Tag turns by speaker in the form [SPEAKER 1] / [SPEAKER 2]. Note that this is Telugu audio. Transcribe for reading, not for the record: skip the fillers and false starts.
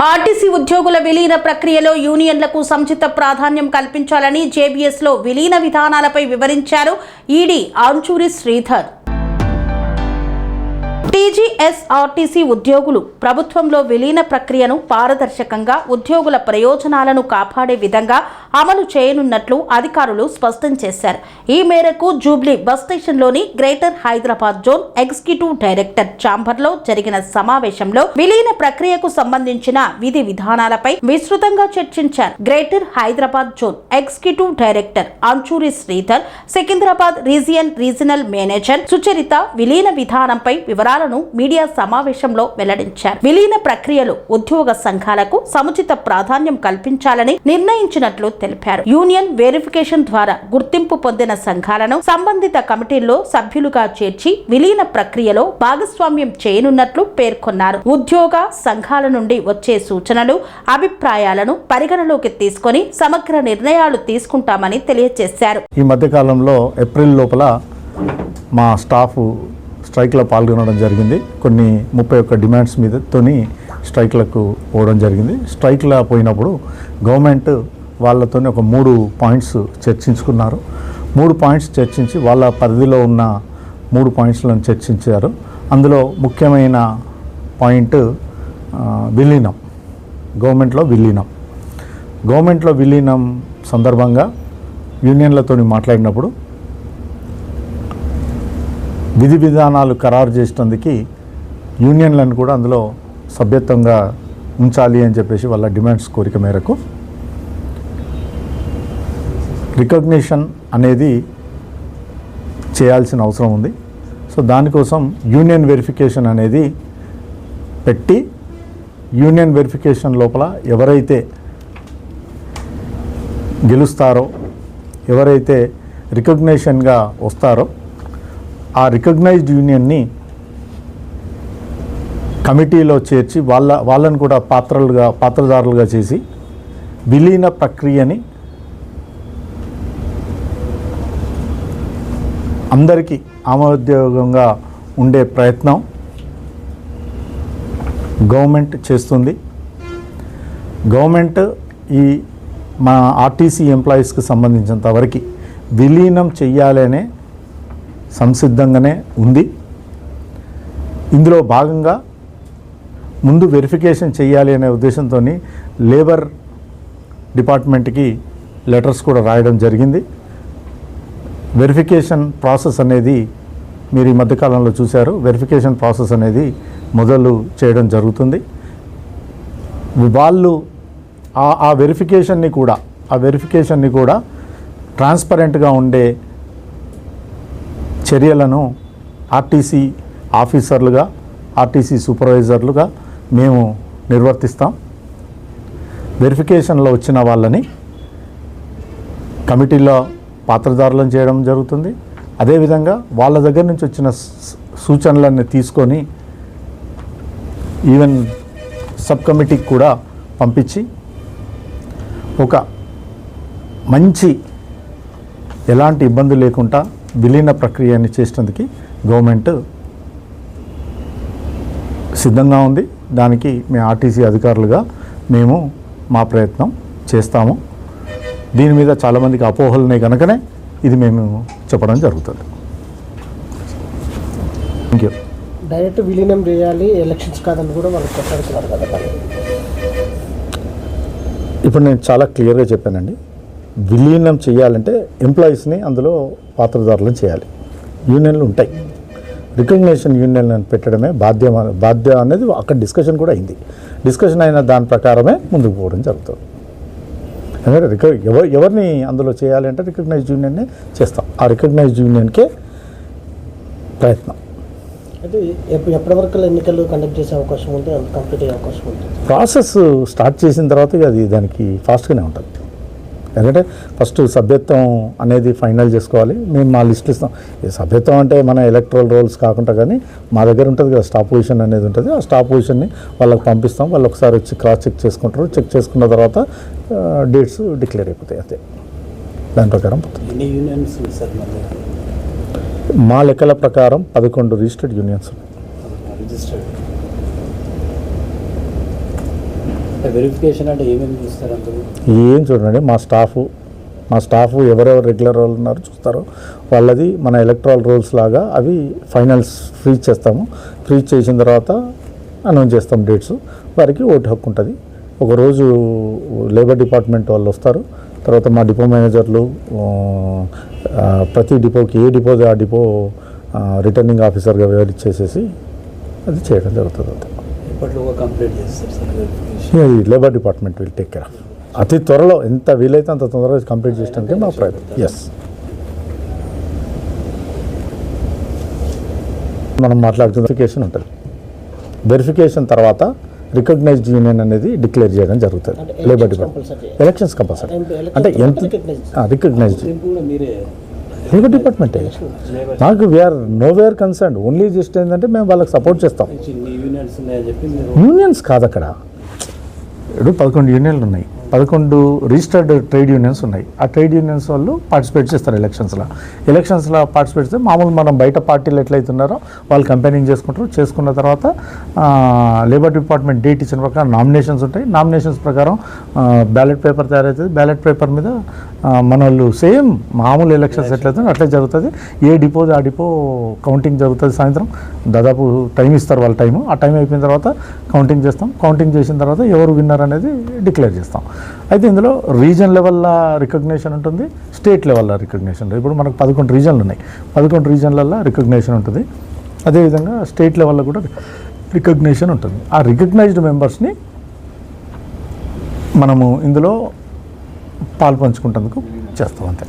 [SPEAKER 1] ఆర్టీసీ ఉద్యోగుల విలీన ప్రక్రియలో యూనియన్లకు సముచిత ప్రాధాన్యం కల్పించాలని జేబీఎస్లో విలీన విధానాలపై వివరించారు ఈడీ ఆంచూరి శ్రీధర్. టీజీఎస్ఆర్టీసీ ఉద్యోగులు ప్రభుత్వంలో విలీన ప్రక్రియను పారదర్శకంగా ఉద్యోగుల ప్రయోజనాలను కాపాడే విధంగా అమలు చేయనున్నట్లు అధికారులు స్పష్టం చేశారు. ఈ మేరకు జూబ్లీ బస్ స్టేషన్లోని greater Hyderabad zone executive director ఛాంబర్లో జరిగిన సమావేశంలో విలీన ప్రక్రియకు సంబంధించిన విధి విధానాలపై విస్తృతంగా చర్చించారు. Greater Hyderabad zone executive director Anchuri Sridhar, Secunderabad regional manager Sucharita విలీన విధానంపై వివరాలను మీడియా సమావేశంలో వెల్లడించారు. విలీన ప్రక్రియలో ఉద్యోగ సంఘాలకు సముచిత ప్రాధాన్యం కల్పించాలని నిర్ణయించినట్లు తెలిపారు. యూనియన్ వెరిఫికేషన్ ద్వారా గుర్తింపు పొందిన సంఘాలను సంబంధిత కమిటీల్లో సభ్యులుగా చేర్చి విలీన ప్రక్రియలో భాగస్వామ్యం చేయనున్నట్లు పేర్కొన్నారు. ఉద్యోగ సంఘాల నుండి వచ్చే సూచనలు, అభిప్రాయాలను పరిగణలోకి తీసుకొని సమగ్ర నిర్ణయాలు తీసుకుంటామని తెలియజేశారు.
[SPEAKER 2] ఈ మధ్య కాలంలో ఏప్రిల్ లోపల మా స్టాఫ్ స్ట్రైక్లో పాల్గొనడం జరిగింది. కొన్ని 31 డిమాండ్స్ మీదతోని స్ట్రైక్లకు పోవడం జరిగింది. స్ట్రైక్లో పోయినప్పుడు గవర్నమెంట్ వాళ్ళతో ఒక 3 పాయింట్స్ చర్చించుకున్నారు. 3 పాయింట్స్ చర్చించి వాళ్ళ పరిధిలో ఉన్న 3 పాయింట్స్లను చర్చించారు. అందులో ముఖ్యమైన పాయింట్ విలీనం, గవర్నమెంట్లో విలీనం సందర్భంగా యూనియన్లతో మాట్లాడినప్పుడు విధి విధానాలు ఖరారు చేసినందుకు యూనియన్లను కూడా అందులో సభ్యత్వంగా ఉంచాలి అని చెప్పేసి వాళ్ళ డిమాండ్స్ కోరిక మేరకు రికగ్నిషన్ అనేది చేయాల్సిన అవసరం ఉంది. సో దానికోసం యూనియన్ వెరిఫికేషన్ అనేది పెట్టి యూనియన్ వెరిఫికేషన్ లోపల ఎవరైతే గెలుస్తారో, ఎవరైతే రికగ్నిషన్గా వస్తారో ఆ రికగ్నైజ్డ్ యూనియన్ని కమిటీలో చేర్చి వాళ్ళను కూడా పాత్రదారులుగా చేసి విలీన ప్రక్రియని అందరికీ ఆమోదయోగంగా ఉండే ప్రయత్నం గవర్నమెంట్ చేస్తుంది. గవర్నమెంట్ ఈ మా ఆర్టీసీ ఎంప్లాయీస్కి సంబంధించినంత వరకు విలీనం చెయ్యాలనే సంసిద్ధంగానే ఉంది. ఇందులో భాగంగా ముందు వెరిఫికేషన్ చేయాలి అనే ఉద్దేశంతో లేబర్ డిపార్ట్మెంట్కి లెటర్స్ కూడా రాయడం జరిగింది. వెరిఫికేషన్ ప్రాసెస్ అనేది మీరు ఈ మధ్యకాలంలో చూశారు. వెరిఫికేషన్ ప్రాసెస్ అనేది మొదలు చేయడం జరుగుతుంది. వాళ్ళు ఆ వెరిఫికేషన్ని కూడా ట్రాన్స్పరెంట్గా ఉండే చర్యలను ఆర్టీసీ ఆఫీసర్లుగా, ఆర్టీసీ సూపర్వైజర్లుగా మేము నిర్వర్తిస్తాం. వెరిఫికేషన్లో వచ్చిన వాళ్ళని కమిటీలో పాత్రదారులను చేయడం జరుగుతుంది. అదేవిధంగా వాళ్ళ దగ్గర నుంచి వచ్చిన సూచనలన్నీ తీసుకొని ఈవెన్ సబ్ కమిటీకి కూడా పంపించి ఒక మంచి ఎలాంటి ఇబ్బంది లేకుండా విలీన ప్రక్రియని చేసినందుకు గవర్నమెంట్ సిద్ధంగా ఉంది. దానికి మేము ఆర్టీసీ అధికారులుగా మేము మా ప్రయత్నం చేస్తాము. దీని మీద చాలామందికి అపోహలు ఉన్నాయి కనుకనే ఇది మేము చెప్పడం జరుగుతుంది. Thank you.
[SPEAKER 3] డైరెక్ట్ విలీనం చేయాలి, ఎలక్షన్స్ కాదని కూడా వాళ్ళు కొట్లాడుతున్నారు కదా.
[SPEAKER 2] ఇప్పుడు నేను చాలా క్లియర్గా చెప్పానండి. విలీనం చేయాలంటే ఎంప్లాయీస్ని అందులో పాత్రదారులను చేయాలి. యూనియన్లు ఉంటాయి. రికగ్నిషన్ యూనియన్లను పెట్టడమే బాధ్య అనేది అక్కడ డిస్కషన్ కూడా అయింది. డిస్కషన్ అయిన దాని ప్రకారమే ముందుకు పోవడం జరుగుతుంది. ఎందుకంటే ఎవరిని అందులో చేయాలి అంటే రికగ్నైజ్డ్ యూనియన్నే చేస్తాం. ఆ రికగ్నైజ్డ్ యూనియన్కే ప్రయత్నం.
[SPEAKER 3] అయితే ఎప్పటి వరకు ఎన్నికలు కండక్ట్ చేసే అవకాశం ఉంటే కంప్లీట్ అయ్యే అవకాశం ఉంటుంది.
[SPEAKER 2] ప్రాసెస్ స్టార్ట్ చేసిన తర్వాత అది దానికి ఫాస్ట్గానే ఉంటుంది. ఎందుకంటే ఫస్ట్ సభ్యత్వం అనేది ఫైనల్ చేసుకోవాలి. మేము మా లిస్ట్ ఇస్తాం. ఈ సభ్యత్వం అంటే మన ఎలక్ట్రల్ రోల్స్ కాకుండా కానీ మా దగ్గర ఉంటుంది కదా, స్టాఫ్ పొజిషన్ అనేది ఉంటుంది. ఆ స్టాఫ్ పొజిషన్ని వాళ్ళకి పంపిస్తాం. వాళ్ళు ఒకసారి వచ్చి క్రాస్ చెక్ చేసుకుంటారు. చెక్ చేసుకున్న తర్వాత డేట్స్ డిక్లేర్ అయిపోతాయి. అంతే, దాని ప్రకారం పోతుంది. మా లెక్కల ప్రకారం 11 రిజిస్టర్డ్ యూనియన్స్ ఉన్నాయి.
[SPEAKER 4] వెరిఫికేషన్ అంటే ఏమేమి చూస్తారు అందరూ?
[SPEAKER 2] ఏం చూడండి, మా స్టాఫ్ ఎవరెవరు రెగ్యులర్ రోల్ ఉన్నారో చూస్తారు. వాళ్ళది మన ఎలక్ట్రల్ రోల్స్ లాగా అవి ఫైనల్స్ ఫ్రీజ్ చేస్తాము. ఫ్రీజ్ చేసిన తర్వాత అనౌన్స్ చేస్తాం డేట్స్. వారికి ఓటు హక్కు ఉంటుంది. ఒకరోజు లేబర్ డిపార్ట్మెంట్ వాళ్ళు వస్తారు. తర్వాత మా డిపో మేనేజర్లు ప్రతి డిపోకి ఏ డిపో ఆ డిపో రిటర్నింగ్ ఆఫీసర్గా వ్యవహరించేసేసి అది చేయడం జరుగుతుంది.
[SPEAKER 4] ఎప్పటిలోగా కంప్లీట్ చేస్తారు సార్ వెరిఫికేషన్?
[SPEAKER 2] ఈ labour department will take care of. అతి త్వరలో ఎంత వీలైతే అంత తొందరగా కంప్లీట్ చేయడానికి మా ప్రయత్నం. ఎస్, మనం మాట్లాడుతున్న వెరిఫికేషన్ ఉంటుంది. వెరిఫికేషన్ తర్వాత రికగ్నైజ్డ్ యూనియన్ అనేది డిక్లేర్ చేయడం జరుగుతుంది. లేబర్ డిపార్ట్మెంట్ ఎలక్షన్స్ కంపల్సరీ అంటే ఎంత రికగ్నైజ్డ్
[SPEAKER 4] కూడా మీరే
[SPEAKER 2] లేబర్ డిపార్ట్మెంటే. నాకు we are no where concern. Only just ఏంటంటే మేము వాళ్ళకి సపోర్ట్ చేస్తాం.
[SPEAKER 4] యూనియన్స్ ఉన్నాయని చెప్పి మీరు
[SPEAKER 2] యూనియన్స్ కాదు అక్కడ. ఇప్పుడు 11 యూనియన్లు ఉన్నాయి, 11 రిజిస్టర్డ్ ట్రేడ్ యూనియన్స్ ఉన్నాయి. ఆ ట్రేడ్ యూనియన్స్ వాళ్ళు పార్టిసిపేట్ చేస్తారు ఎలక్షన్స్లో పార్టిసిపేట్ చేస్తే మామూలు మనం బయట పార్టీలు ఎట్లయితున్నారో వాళ్ళు కంపెయినింగ్ చేసుకుంటారు. చేసుకున్న తర్వాత లేబర్ డిపార్ట్మెంట్ డేట్ ఇచ్చిన ప్రకారం నామినేషన్స్ ఉంటాయి. నామినేషన్స్ ప్రకారం బ్యాలెట్ పేపర్ తయారవుతుంది. బ్యాలెట్ పేపర్ మీద మన వాళ్ళు సేమ్ మామూలు ఎలక్షన్స్ ఎట్లయితే అట్లే జరుగుతుంది. ఏ డిపో ఆ డిపో కౌంటింగ్ జరుగుతుంది. సాయంత్రం దాదాపు టైం ఇస్తారు వాళ్ళ టైము. ఆ టైం అయిపోయిన తర్వాత కౌంటింగ్ చేస్తాం. కౌంటింగ్ చేసిన తర్వాత ఎవరు విన్నర్ అనేది డిక్లేర్ చేస్తాం. అయితే ఇందులో రీజన్ లెవెల్లో రికగ్నేషన్ ఉంటుంది, స్టేట్ లెవెల్లో రికగ్నేషన్. ఇప్పుడు మనకు 11 రీజన్లు ఉన్నాయి. 11 రీజన్లలో రికగ్నేషన్ ఉంటుంది. అదేవిధంగా స్టేట్ లెవెల్లో కూడా రికగ్నేషన్ ఉంటుంది. ఆ రికగ్నైజ్డ్ మెంబర్స్ని మనము ఇందులో పాలు పంచుకుంటేందుకు చేస్తాం అంతే.